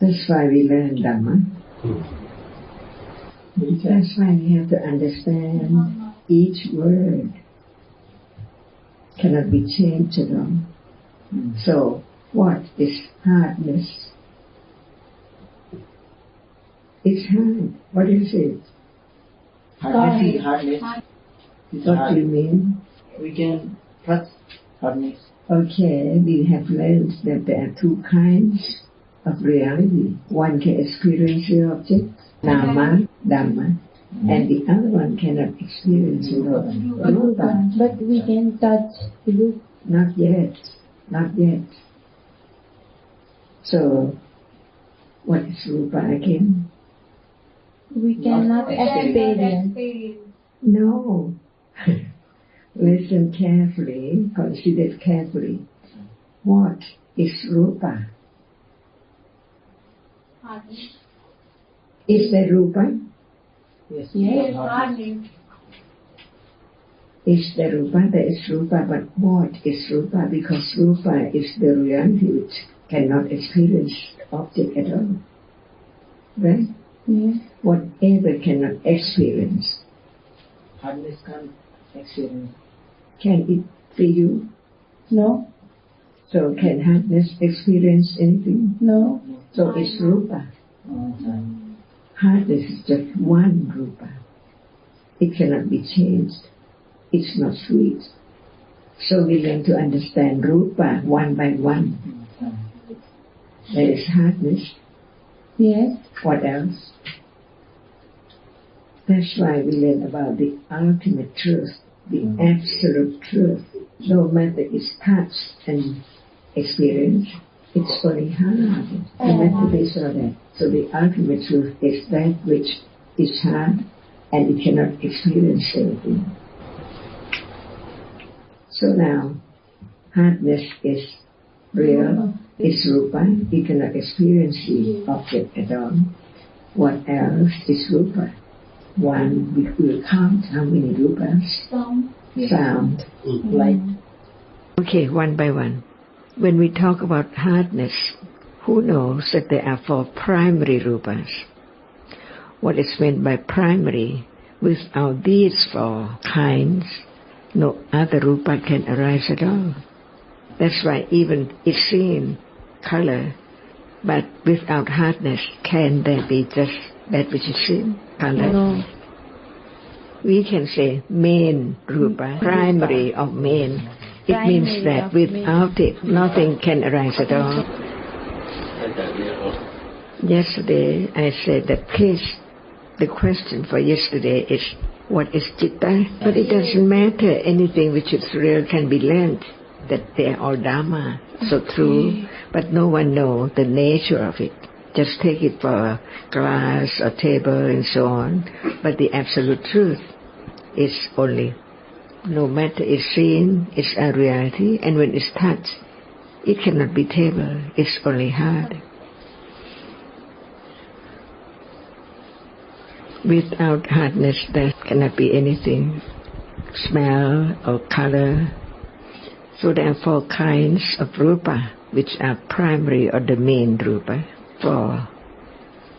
That's why we learn Dhamma. That's why we have to understand each word cannot be changed at all. So, what is hardness? It's hard. What is it? Hardness is hardness. What do you mean? We can touch hardness. Okay, we have learned that there are two kinds of reality. One can experience the object, Nama, Dhamma, and the other one cannot experience the Rupa. But we can touch the Rupa. Not yet. Not yet. So, what is Rupa again? We cannot experience. No. Listen carefully, consider carefully. What is Rupa? Is there Rupa? Yes. Is there Rupa? There is Rupa, but what is Rupa? Because Rupa is the reality which cannot experience object at all. Right? Yes. Whatever cannot experience. Hardness can't experience. Can it for you? No. So can hardness experience anything? No. So it's Rupa. Hardness is just one Rupa. It cannot be changed. It's not sweet. So we learn to understand Rupa one by one. There is hardness. Yes. What else? That's why we learn about the ultimate truth, the absolute truth. No matter it's touch and experience, it's only hard. No matter this or that. So the ultimate truth is that which is hard and it cannot experience anything. So now, hardness is real, it's Rupa, you cannot experience the object at all. What else is Rupa? One, we will count how many Rupas? Sound. Light. Okay, one by one. When we talk about hardness, who knows that there are 4 primary Rupas? What is meant by primary? Without these 4 kinds, no other Rupa can arise at all. That's why even it's seen color, but without hardness, can there be just that which is seen? Color? No. We can say main Rupa, primary of main. It means that without it, nothing can arise at all. Yesterday, I said that the question for yesterday is, what is Citta? But it doesn't matter. Anything which is real can be learned, that they are all Dhamma, so true. But no one knows the nature of it. Just take it for a glass, a table, and so on. But the absolute truth is only, no matter it's seen, it's a reality, and when it's touched, it cannot be table, it's only hard. Without hardness, there cannot be anything, smell or color. So there are 4 kinds of Rupa, which are primary or the main Rupa. 4.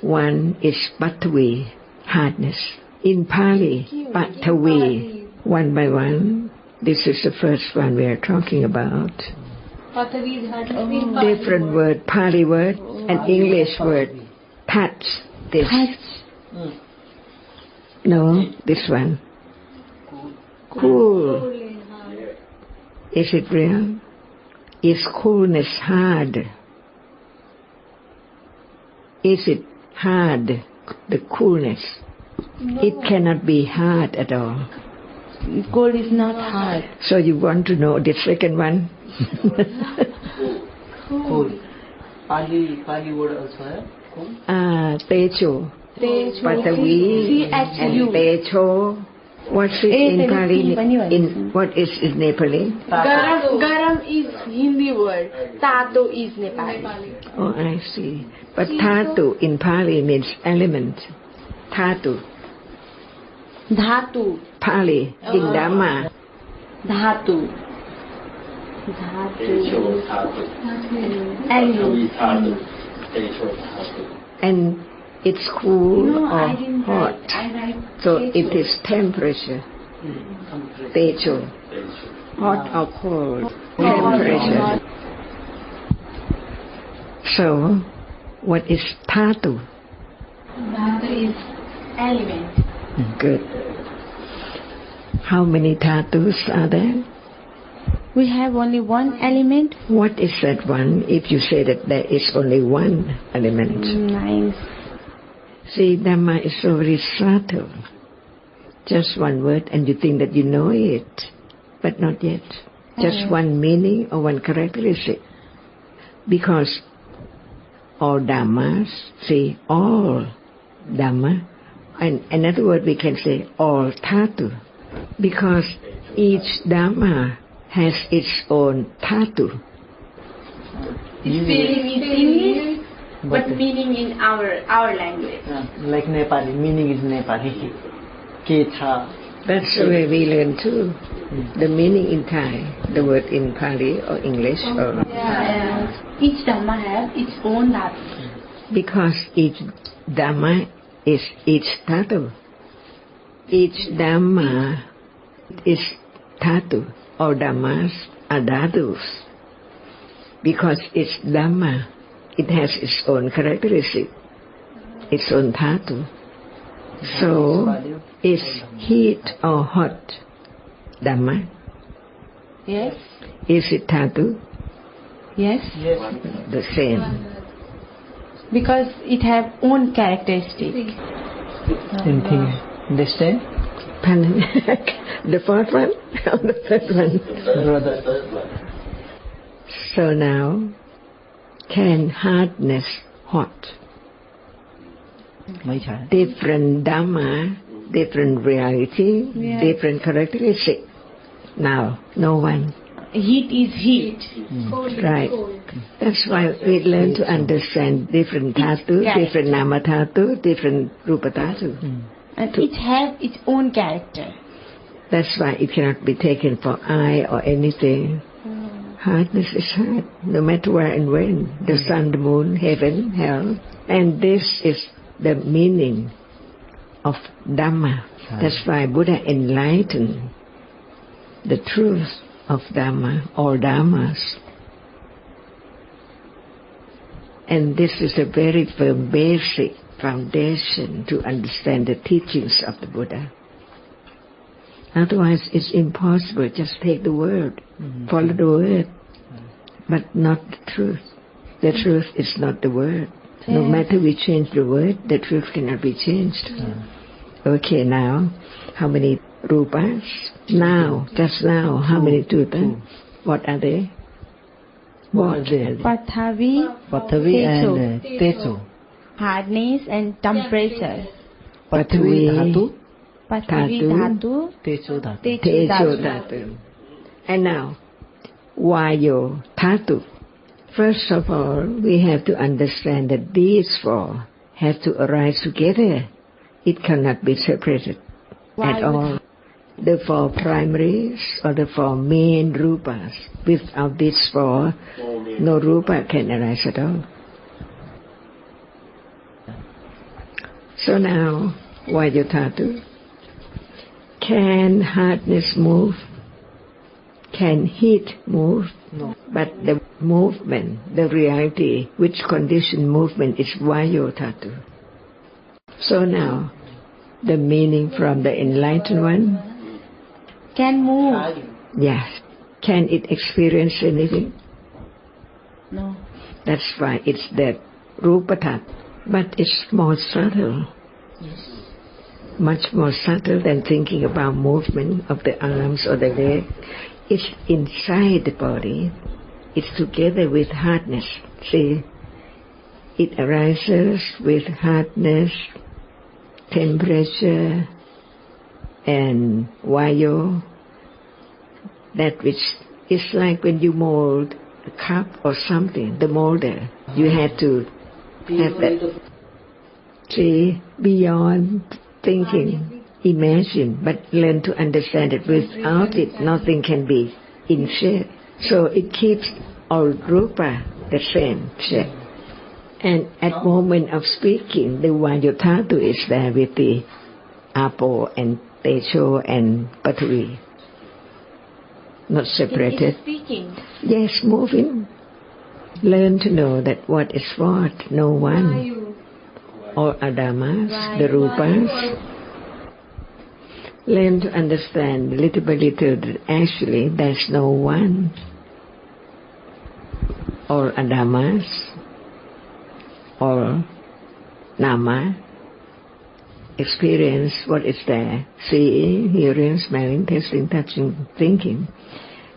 One is Pathavi, hardness. In Pali, Pathavi, one by one. This is the first one we are talking about. Pathavi is hardness. Different word, Pali word and English word. Touch, this. No, this one. Cool. Is it real? Is coolness hard? Is it hard, the coolness? No. It cannot be hard at all. Cold is not hard. So you want to know the second one? Cool. Pali word also hai? Cool. Tejo. Pathavi and Tejo. What's it in Pali? What is in Nepali? Garam is Hindi word. Tato is Nepali. Oh, I see. But Dhatu in Pali means element. Dhatu. Dhatu. Pali in Dhamma. Dhatu. And it's cool No, or I didn't hot. write. I write So Tejo. it is temperature. Tejo. Hot or cold. Temperature. So, what is Dhatu? Dhatu is element. Good. How many Dhatus are there? We have only one element. What is that one if you say that there is only one element? 9. See, Dhamma is so very subtle. Just one word and you think that you know it, but not yet. Just one meaning or one characteristic. Because all Dhammas, see, all Dhamma, and another word we can say all Dhatu. Because each Dhamma has its own Dhatu. Feeling is English, but meaning in our language. Like Nepali, meaning is Nepali. Ketha. That's the way we learn too. The meaning in Thai, the word in Pali or English. Or Each Dhamma has its own Dhatu. because each Dhamma is each Dhatu. Each Dhamma is Dhatu. All Dhammas are Dhatus. Because each Dhamma, it has its own characteristic, its own Dhatu. So, is heat or hot Dhamma? Yes. Is it Dhatu? Yes. The same. Because it have own characteristic. Anything understand? Pardon? The fourth one or the third one? Brother. So now, can hardness, hot, different Dhamma, different reality, different characteristic? Now, no one. Heat is heat. Right. That's why we learn to understand different Dhatu, different Nama Dhatu, different Rupa Dhatu. And it have its own character. That's why it cannot be taken for eye or anything. Hardness is hard, no matter where and when. The sun, the moon, heaven, hell. And this is the meaning of Dhamma. That's why Buddha enlightened the truth of Dhamma, all Dhammas. And this is a very firm basic foundation to understand the teachings of the Buddha. Otherwise it's impossible. Just take the word, follow the word, but not the truth. The truth is not the word. No matter we change the word, the truth cannot be changed. Okay, now, how many rupas? Now, just now, how many tuta? What are they? What? Pathavi, And Tejo. hardness and temperature. Pathavi Dhatu. Pathavi Dhatu, Tejo Dhatu. Tejo Dhatu. And now, Vayo Dhatu. First of all, we have to understand that these four have to arise together. It cannot be separated at all. The four primaries or the four main rupas. Without these four, no rupa can arise at all. So now, Vayo Dhatu. Can hardness move? Can heat move? No. But the movement, the reality, which condition movement is Vayo Dhatu. So now, the meaning from the enlightened one? Can move. Yes. Can it experience anything? No. That's why it's that Rupa Dhatu. But it's more subtle. Much more subtle than thinking about movement of the arms or the leg. It's inside the body. It's together with hardness. See, it arises with hardness, temperature, and Vayo. That which is like when you mold a cup or something, the molder. You have to have that. See, beyond thinking, imagine, but learn to understand it. Without it, nothing can be in shape. So it keeps all rupa the same shape. And at moment of speaking, the Vayo Dhatu is there with the Apr and Tejo and Pathavi. Not separated. It is speaking. Yes, moving. Learn to know that what is what, no one. Vayo. All are Dhammas, the Rupas. Learn to understand little by little that actually there's no one. All are Dhammas, all Nama. Experience what is there, seeing, hearing, smelling, tasting, touching, thinking.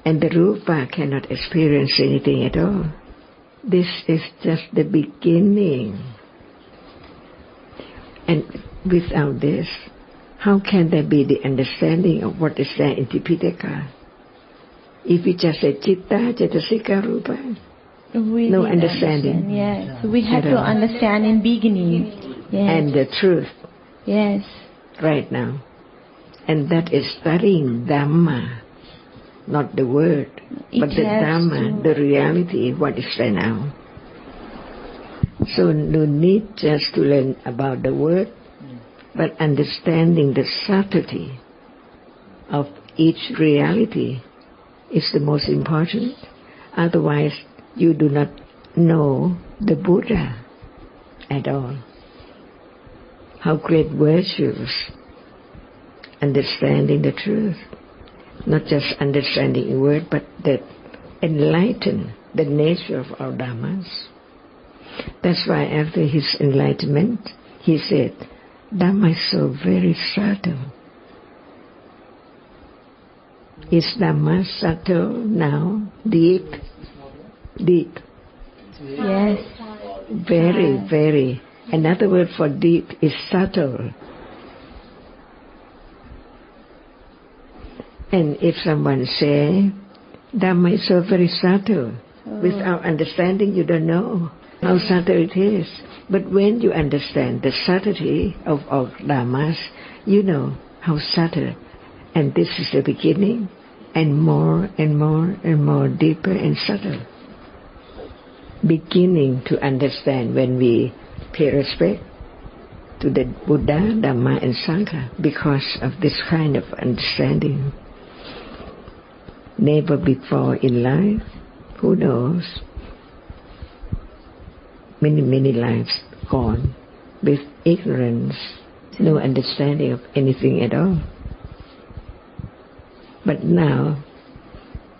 And the Rupa cannot experience anything at all. This is just the beginning. And without this, how can there be the understanding of what is there in Tipitaka? If we just say Chitta, Cetasika, Rupa, no understanding. Yes, we have to understand in beginning. Yes. And the truth. Yes. Right now. And that is studying Dhamma, not the word, but the Dhamma, the reality, what is there now. So no need just to learn about the word, but understanding the subtlety of each reality is the most important. Otherwise, you do not know the Buddha at all. How great virtues, understanding the truth, not just understanding a word, but that enlighten the nature of our Dhammas. That's why after his enlightenment, he said, Dhamma is so very subtle. Is Dhamma subtle now? Deep? Deep. Yes. Very, very. Another word for deep is subtle. And if someone say, Dhamma is so very subtle, without understanding you don't know how subtle it is. But when you understand the subtlety of all Dhammas, you know how subtle. And this is the beginning, and more and more and more deeper and subtle. Beginning to understand when we pay respect to the Buddha, Dhamma and Sangha because of this kind of understanding. Never before in life, who knows, many lives gone with ignorance, no understanding of anything at all. But now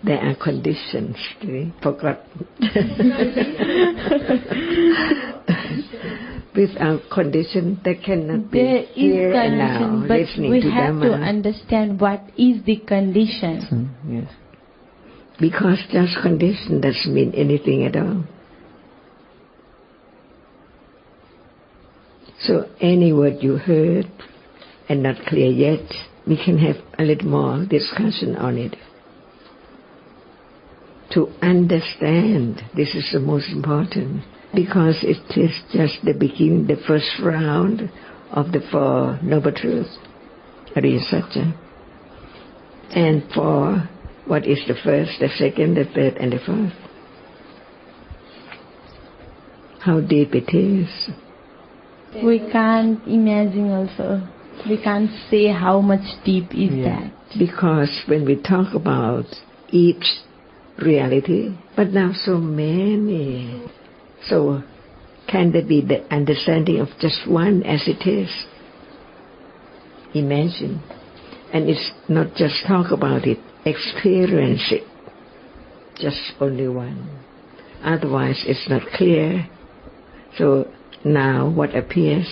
there are conditions to be forgotten. Without condition, there cannot be There is here and now condition, but listening we to have Dhamma. to understand what is the condition. Yes. Because just condition doesn't mean anything at all. So any word you heard and not clear yet, we can have a little more discussion on it. To understand, this is the most important, because it is just the beginning, the first round of the Four Noble Truths, Ariya Satya. And for what is the first, the second, the third, and the fourth? How deep it is. We can't imagine also. We can't say how much deep is that. Because when we talk about each reality, but now so many. So can there be the understanding of just one as it is? Imagine. And it's not just talk about it, experience it. Just only one. Otherwise it's not clear. So now what appears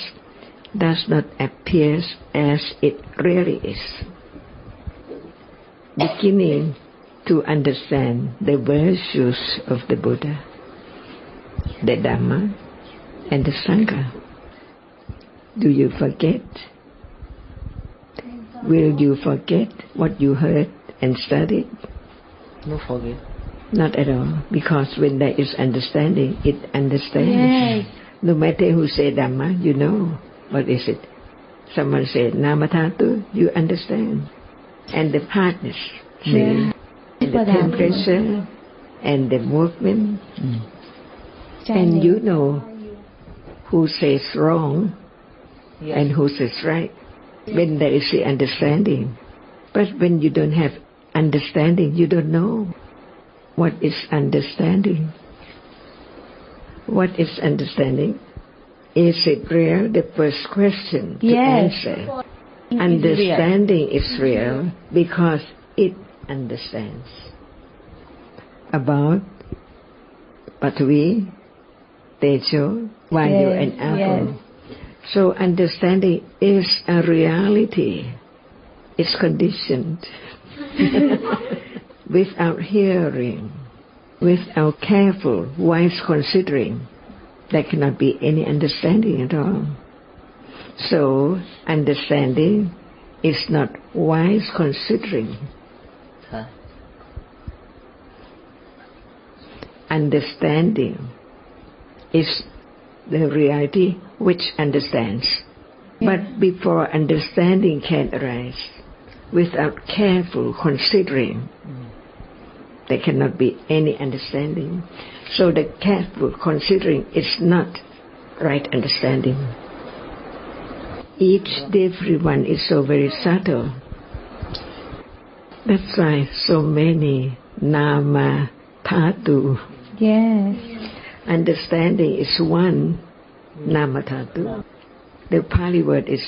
does not appear as it really is. Beginning to understand the virtues of the Buddha, the Dhamma, and the Sangha. Do you forget? Will you forget what you heard and studied? No forget. Not at all, because when there is understanding, it understands. Yes. No matter who say Dhamma, you know. What is it? Someone said Namatatu, you understand. And the hardness, and the temperature, and the movement. And you know who says wrong and who says right, when there is the understanding. But when you don't have understanding, you don't know what is understanding. What is understanding? Is it real? The first question to answer. Understanding is real because it understands about Pathavi, Tejo, Vayo and Apr. So understanding is a reality. It's conditioned. Without hearing, without careful, wise considering, there cannot be any understanding at all. So understanding is not wise considering. Understanding is the reality which understands. But before understanding can arise, without careful considering, there cannot be any understanding. So the careful considering is not right understanding. Each every one is so very subtle. That's why so many nama dhatu. Yes. Understanding is one nama dhatu. The Pali word is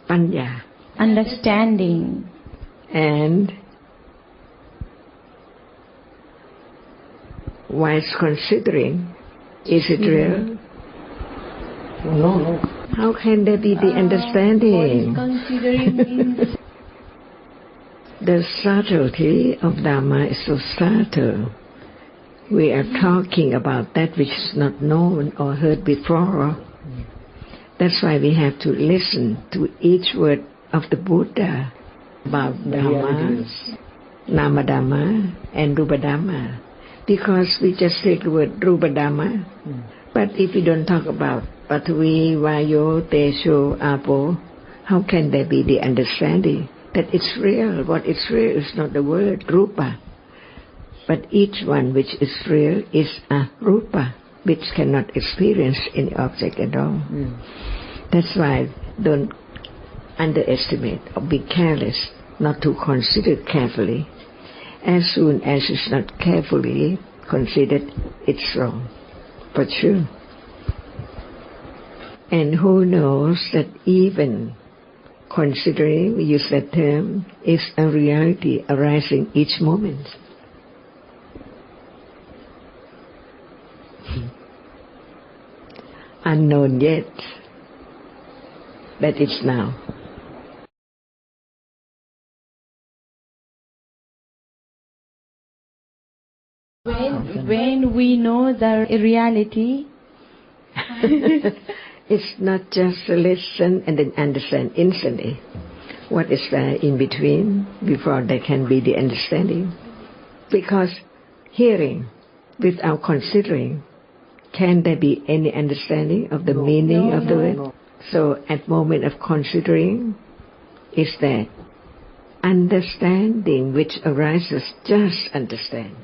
panya. Understanding. And wise considering, is it real? No. How can there be the understanding? Considering means The subtlety of Dhamma is so subtle. We are talking about that which is not known or heard before. That's why we have to listen to each word of the Buddha about Dhamma, Nama Dhamma and Rupa Dhamma. Because we just take the word Rupa Dhamma, but if we don't talk about Pathavi, Vayo, Tejo, Apr, how can there be the understanding that it's real? What is real is not the word Rupa, but each one which is real is a Rupa, which cannot experience any object at all. That's why don't underestimate or be careless not to consider carefully. As soon as it's not carefully considered, it's wrong, for sure. And who knows that even considering, we use that term, is a reality arising each moment. Unknown yet, but it's now. when we know the reality, it's not just to listen and then understand instantly. What is there in between before there can be the understanding? Because hearing without considering, can there be any understanding of the meaning of the word? So at moment of considering, is that understanding which arises, just understand.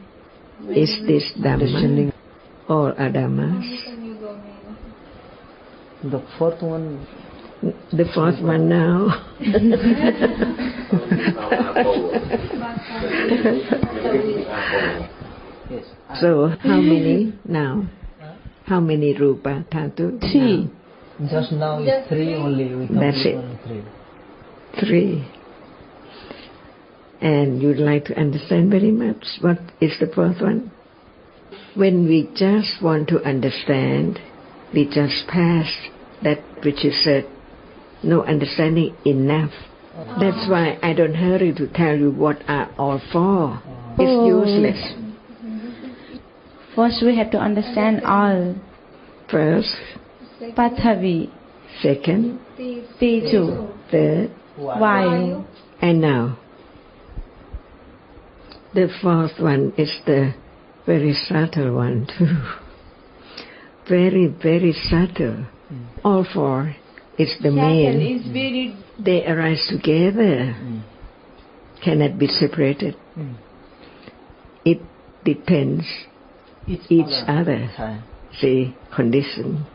Is this Dhamma? All are Dhammas. The fourth one. The fourth one now. Yes. So how many now? How many Rupa Dhatu? 3. Just now is 3 only. We That's it. on 3. 3. And you'd like to understand very much. What is the fourth one? When we just want to understand, we just pass that which is said. No understanding enough. That's why I don't hurry to tell you what are all four. It's useless. First we have to understand all. First, Pathavi, second, Tejo, third, Vayo. and now. The fourth one is the very subtle one too. Very, very subtle. All four is the main. They arise together. Cannot be separated. It depends each other. See, condition.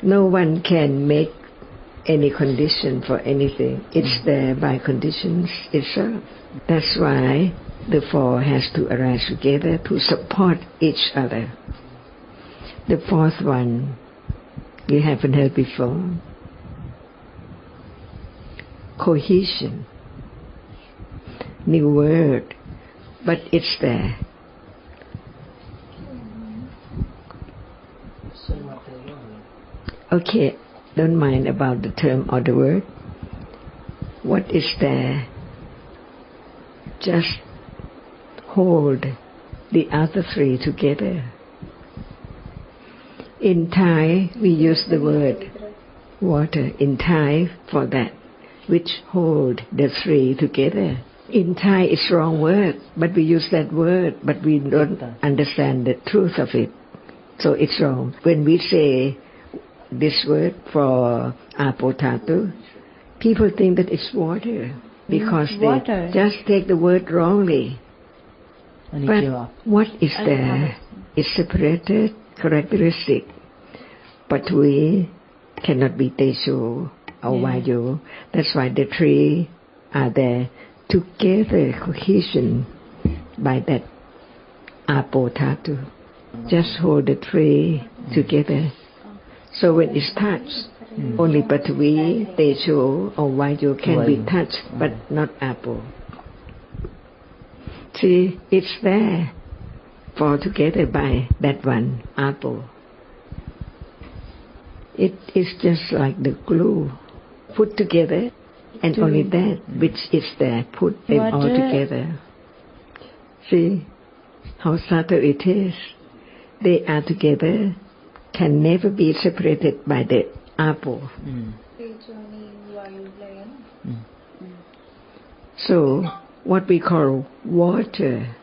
No one can make any condition for anything. It's there by conditions itself. That's why the four has to arise together to support each other. The fourth one, you haven't heard before. Cohesion. New word, but it's there. Okay, don't mind about the term or the word. What is there? Just hold the other three together. In Thai, we use the word water in Thai for that, which hold the three together. In Thai, it's wrong word, but we use that word, but we don't understand the truth of it. So it's wrong. When we say this word for apotatu, people think that it's water because they just take the word wrongly. But what is there is separated characteristic. Pathavi cannot be Tejo or Vayo. That's why the three are there together, cohesion by that apotatu. Just hold the three together. So when it's touched, only Pathavi, Tejo or Vayo can be touched, but not Apo. See, it's there, fall together by that one, Apo. It is just like the glue, put together, and only that which is there, put them all together. See how subtle it is. They are together, can never be separated by the Apo. So, what we call water,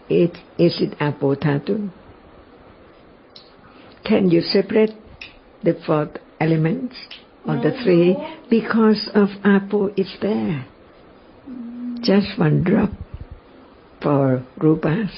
is it apotatu? Can you separate the fourth elements or the three? Because of apo is there. Just one drop for rupas.